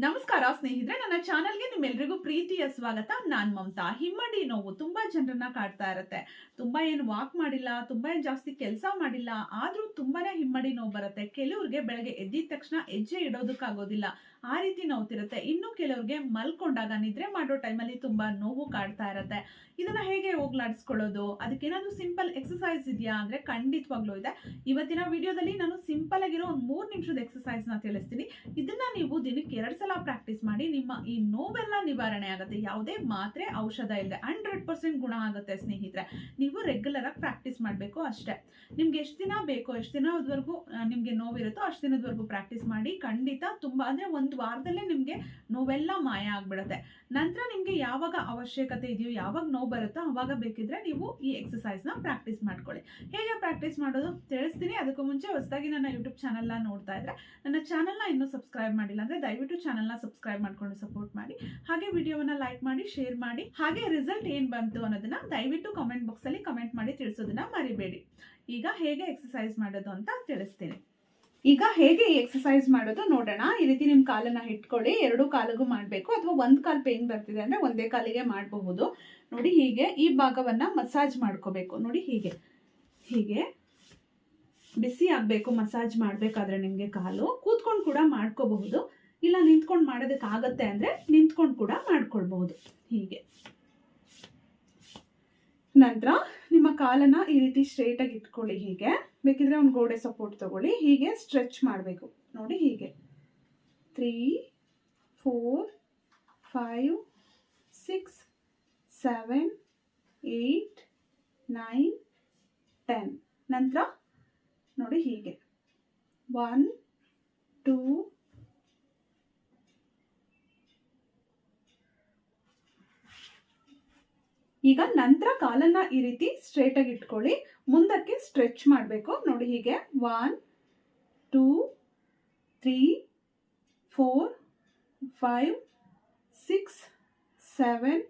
ನಮಸ್ಕಾರ ಸ್ನೇಹಿತರೆ, ನನ್ನ ಚಾನೆಲ್ಗೆ ನಿಮ್ಮೆಲ್ಲರಿಗೂ ಪ್ರೀತಿಯ ಸ್ವಾಗತ. ನಾನ್ ಮಮತಾ. ಹಿಮ್ಮಡಿ ನೋವು ತುಂಬಾ ಜನರನ್ನ ಕಾಡ್ತಾ ಇರುತ್ತೆ. ತುಂಬಾ ಏನು ವಾಕ್ ಮಾಡಿಲ್ಲ, ತುಂಬಾ ಏನು ಜಾಸ್ತಿ ಕೆಲಸ ಮಾಡಿಲ್ಲ, ಆದ್ರೂ ತುಂಬಾನೇ ಹಿಮ್ಮಡಿ ನೋವು ಬರುತ್ತೆ. ಕೆಲವ್ರಿಗೆ ಬೆಳಗ್ಗೆ ಎದ್ದಿದ ತಕ್ಷಣ ಹೆಜ್ಜೆ ಇಡೋದಕ್ಕಾಗೋದಿಲ್ಲ, ಆ ರೀತಿ ನೋವ್ತಿರುತ್ತೆ. ಇನ್ನು ಕೆಲವ್ರಿಗೆ ಮಲ್ಕೊಂಡಾಗ ನಿದ್ರೆ ಮಾಡೋ ಟೈಮಲ್ಲಿ ತುಂಬಾ ನೋವು ಕಾಡ್ತಾ ಇರುತ್ತೆ. ಇದನ್ನ ಹೇಗೆ ಹೋಗ್ಲಾಡಿಸ್ಕೊಳ್ಳೋದು, ಅದಕ್ಕೇನಾದ್ರೂ ಸಿಂಪಲ್ ಎಕ್ಸಸೈಸ್ ಇದೆಯಾ ಅಂದ್ರೆ ಖಂಡಿತವಾಗ್ಲೂ ಇದೆ. ಇವತ್ತಿನ ವಿಡಿಯೋದಲ್ಲಿ ನಾನು ಸಿಂಪಲ್ ಆಗಿರೋ ಒಂದು 3 ನಿಮಿಷದ ಎಕ್ಸಸೈಸ್ ನ ತಿಳಿಸ್ತೀನಿ. ಇದನ್ನ ನೀವು ದಿನಕ್ಕೆ 2 ಸಲ ಪ್ರಾಕ್ಟೀಸ್ ಮಾಡಿ ನಿಮ್ಮ ಈ ನೋವೆಲ್ಲ ನಿವಾರಣೆ ಆಗುತ್ತೆ. ಯಾವುದೇ ಮಾತ್ರೆ ಔಷಧ ಇಲ್ಲದೆ 100% ಗುಣ ಆಗುತ್ತೆ ಸ್ನೇಹಿತರೆ. ನೀವು ರೆಗ್ಯುಲರ್ ಆಗಿ ಪ್ರಾಕ್ಟೀಸ್ ಮಾಡಬೇಕು ಅಷ್ಟೇ. ನಿಮ್ಗೆ ಎಷ್ಟು ದಿನ ಬೇಕೋ, ಎಷ್ಟು ದಿನದವರೆಗೂ ನಿಮ್ಗೆ ನೋವಿರುತ್ತೋ ಅಷ್ಟು ದಿನದವರೆಗೂ ಪ್ರಾಕ್ಟೀಸ್ ಮಾಡಿ. ಖಂಡಿತ ತುಂಬಾ ಅಂದ್ರೆ 1 ವಾರದಲ್ಲೇ ನಿಮ್ಗೆ ನೋವೆಲ್ಲ ಮಾಯ ಆಗ್ಬಿಡುತ್ತೆ. ನಂತರ ನಿಮ್ಗೆ ಯಾವಾಗ ಅವಶ್ಯಕತೆ ಇದೆಯೋ, ಯಾವಾಗ ನೋವು ಬರುತ್ತೋ ಅವಾಗ ಬೇಕಿದ್ರೆ ನೀವು ಈ ಎಕ್ಸಸೈಸ್ ನ ಪ್ರಾಕ್ಟೀಸ್ ಮಾಡ್ಕೊಳ್ಳಿ. ಹೇಗೆ ಪ್ರಾಕ್ಟೀಸ್ ಮಾಡೋದು ತಿಳಿಸ್ತೀನಿ. ಅದಕ್ಕೂ ಮುಂಚೆ ಹೊಸದಾಗಿ ನನ್ನ ಯೂಟ್ಯೂಬ್ ಚಾನಲ್ ನ ನೋಡ್ತಾ ಇದ್ರೆ ನನ್ನ ಚಾನಲ್ ನ ಇನ್ನೂ ಸಬ್ಸ್ಕ್ರೈಬ್ ಮಾಡಿಲ್ಲ ಅಂದ್ರೆ ದಯವಿಟ್ಟು ಚಾನಲ್ ನ ಸಬ್ಸ್ಕ್ರೈಬ್ ಮಾಡ್ಕೊಂಡು ಸಪೋರ್ಟ್ ಮಾಡಿ. ಹಾಗೆ ವಿಡಿಯೋವನ್ನ ಲೈಕ್ ಮಾಡಿ, ಶೇರ್ ಮಾಡಿ. ಹಾಗೆ ರಿಸಲ್ಟ್ ಏನ್ ಬಂತು ಅನ್ನೋದನ್ನ ದಯವಿಟ್ಟು ಕಾಮೆಂಟ್ ಬಾಕ್ಸ್ ಅಲ್ಲಿ ಕಮೆಂಟ್ ಮಾಡಿ ತಿಳಿಸೋದನ್ನ ಮರಿಬೇಡಿ. ಈಗ ಹೇಗೆ ಎಕ್ಸಸೈಸ್ ಮಾಡೋದು ಅಂತ ತಿಳಿಸ್ತೀನಿ. ಈಗ ಹೇಗೆ ಈ ಎಕ್ಸಸೈಸ್ ಮಾಡೋದು ನೋಡೋಣ. ಈ ರೀತಿ ನಿಮ್ ಕಾಲನ್ನ ಇಟ್ಕೊಳ್ಳಿ. 2 ಕಾಲಿಗೂ ಮಾಡಬೇಕು, ಅಥವಾ 1 ಕಾಲ್ ಪೇನ್ ಬರ್ತಿದೆ ಅಂದ್ರೆ ಒಂದೇ ಕಾಲಿಗೆ ಮಾಡಬಹುದು. ನೋಡಿ, ಹೀಗೆ ಈ ಭಾಗವನ್ನ ಮಸಾಜ್ ಮಾಡ್ಕೋಬೇಕು. ನೋಡಿ, ಹೀಗೆ ಹೀಗೆ ಬಿಸಿ ಆಗ್ಬೇಕು ಮಸಾಜ್ ಮಾಡ್ಬೇಕಾದ್ರೆ. ನಿಮ್ಗೆ ಕಾಲು ಕೂತ್ಕೊಂಡು ಕೂಡ ಮಾಡ್ಕೋಬಹುದು, ಇಲ್ಲ ನಿಂತ್ಕೊಂಡು ಮಾಡೋದಕ್ಕೆ ಆಗತ್ತೆ ಅಂದ್ರೆ ನಿಂತ್ಕೊಂಡು ಕೂಡ ಮಾಡ್ಕೊಳ್ಬಹುದು. ಹೀಗೆ ನಂತರ ನಿಮ್ಮ ಕಾಲನ್ನ ಈ ರೀತಿ ಸ್ಟ್ರೇಟ್ ಆಗಿ ಇಟ್ಕೊಳ್ಳಿ. ಹೀಗೆ ಬೇಕಿದ್ರೆ ಒಂದು ಗೋಡೆ ಸಪೋರ್ಟ್ ತಗೊಳ್ಳಿ. ಹೀಗೆ ಸ್ಟ್ರೆಚ್ ಮಾಡಬೇಕು. ನೋಡಿ, ಹೀಗೆ 3 4 5 6 7 8 9 10. ನಂತರ ನೋಡಿ, ಹೀಗೆ 1 2 ಈಗ ನಂತರ ಕಾಲನ್ನ ಈ ರೀತಿ ಸ್ಟ್ರೇಟ್ ಆಗಿ ಇಟ್ಕೊಳ್ಳಿ. ಮುಂದಕ್ಕೆ ಸ್ಟ್ರೆಚ್ ಮಾಡಬೇಕು. ನೋಡಿ, ಹೀಗೆ 1 2 3 4 5 6 7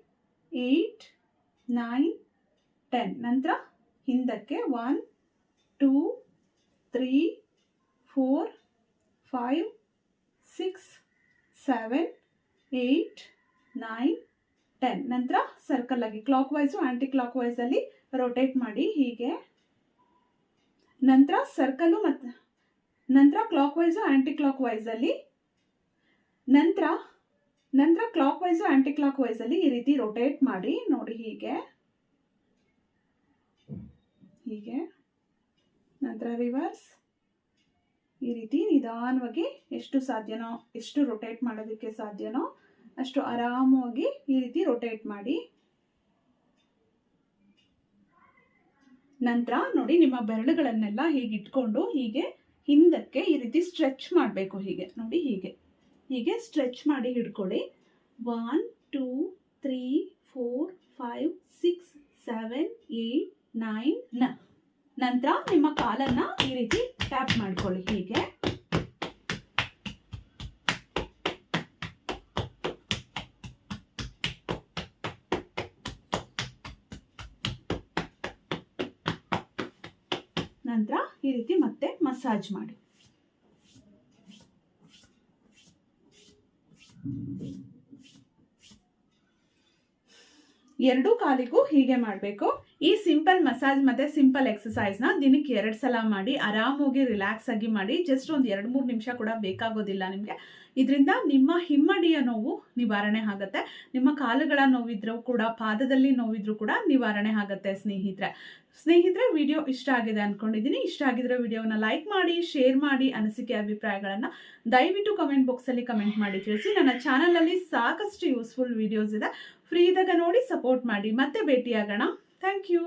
8 9 10. ನಂತರ ಹಿಂದಕ್ಕೆ 1 2 3 4 5 6 7 8 9 10. ನಂತರ ಸರ್ಕಲ್ ಆಗಿ clockwise anticlockwise ಅಲ್ಲಿ ರೊಟೇಟ್ ಮಾಡಿ. ಹೀಗೆ ನಂತರ ಸರ್ಕಲ್ ಮತ್ತೆ ನಂತರ clockwise anticlockwise ಅಲ್ಲಿ ನಂತರ clockwise anticlockwise ಅಲ್ಲಿ ಈ ರೀತಿ ರೊಟೇಟ್ ಮಾಡಿ. ನೋಡಿ, ಹೀಗೆ ಹೀಗೆ ನಂತರ ರಿವರ್ಸ್. ಈ ರೀತಿ ನಿಧಾನವಾಗಿ ಎಷ್ಟು ಸಾಧ್ಯನೋ, ಎಷ್ಟು ರೊಟೇಟ್ ಮಾಡೋದಕ್ಕೆ ಸಾಧ್ಯನೋ ಅಷ್ಟು ಆರಾಮವಾಗಿ ಈ ರೀತಿ ರೊಟೇಟ್ ಮಾಡಿ. ನಂತರ ನೋಡಿ, ನಿಮ್ಮ ಬೆರಳುಗಳನ್ನೆಲ್ಲ ಹೀಗೆ ಇಟ್ಕೊಂಡು ಹೀಗೆ ಹಿಂದಕ್ಕೆ ಈ ರೀತಿ ಸ್ಟ್ರೆಚ್ ಮಾಡಬೇಕು. ಹೀಗೆ ನೋಡಿ, ಹೀಗೆ ಹೀಗೆ ಸ್ಟ್ರೆಚ್ ಮಾಡಿ ಹಿಡ್ಕೊಳ್ಳಿ. 1 2 3 4 5 6 7 8 9. ನಂತರ ನಿಮ್ಮ ಕಾಲನ್ನ ಈ ರೀತಿ ಟ್ಯಾಪ್ ಮಾಡ್ಕೊಳ್ಳಿ. ಹೀಗೆ ನಂತರ ಈ ರೀತಿ ಮತ್ತೆ ಮಸಾಜ್ ಮಾಡಿ. ಎರಡೂ ಕಾಲಿಗೂ ಹೀಗೆ ಮಾಡಬೇಕು. ಈ ಸಿಂಪಲ್ ಮಸಾಜ್ ಮತ್ತೆ ಸಿಂಪಲ್ ಎಕ್ಸಸೈಸ್ ನ ದಿನಕ್ಕೆ 2 ಸಲ ಮಾಡಿ. ಆರಾಮಾಗಿ ರಿಲ್ಯಾಕ್ಸ್ ಆಗಿ ಮಾಡಿ. ಜಸ್ಟ್ ಒಂದು 2-3 ನಿಮಿಷ ಕೂಡ ಬೇಕಾಗೋದಿಲ್ಲ ನಿಮ್ಗೆ. ಇದರಿಂದ ನಿಮ್ಮ ಹಿಮ್ಮಡಿಯ ನೋವು ನಿವಾರಣೆ ಆಗುತ್ತೆ. ನಿಮ್ಮ ಕಾಲುಗಳ ನೋವಿದ್ರೂ ಕೂಡ, ಪಾದದಲ್ಲಿ ನೋವಿದ್ರೂ ಕೂಡ ನಿವಾರಣೆ ಆಗುತ್ತೆ ಸ್ನೇಹಿತರೆ. ವಿಡಿಯೋ ಇಷ್ಟ ಆಗಿದೆ ಅನ್ಕೊಂಡಿದ್ದೀನಿ. ಇಷ್ಟ ಆಗಿದ್ರೆ ವಿಡಿಯೋನ ಲೈಕ್ ಮಾಡಿ, ಶೇರ್ ಮಾಡಿ. ಅನಿಸಿಕೆ ಅಭಿಪ್ರಾಯಗಳನ್ನ ದಯವಿಟ್ಟು ಕಮೆಂಟ್ ಬಾಕ್ಸ್ ಅಲ್ಲಿ ಕಮೆಂಟ್ ಮಾಡಿ ತಿಳಿಸಿ. ನನ್ನ ಚಾನಲ್ ಅಲ್ಲಿ ಸಾಕಷ್ಟು ಯೂಸ್ಫುಲ್ ವಿಡಿಯೋಸ್ ಇದೆ. ಫ್ರೀ ಇದ್ದಾಗ ನೋಡಿ ಸಪೋರ್ಟ್ ಮಾಡಿ. ಮತ್ತೆ ಭೇಟಿಯಾಗೋಣ. Thank you.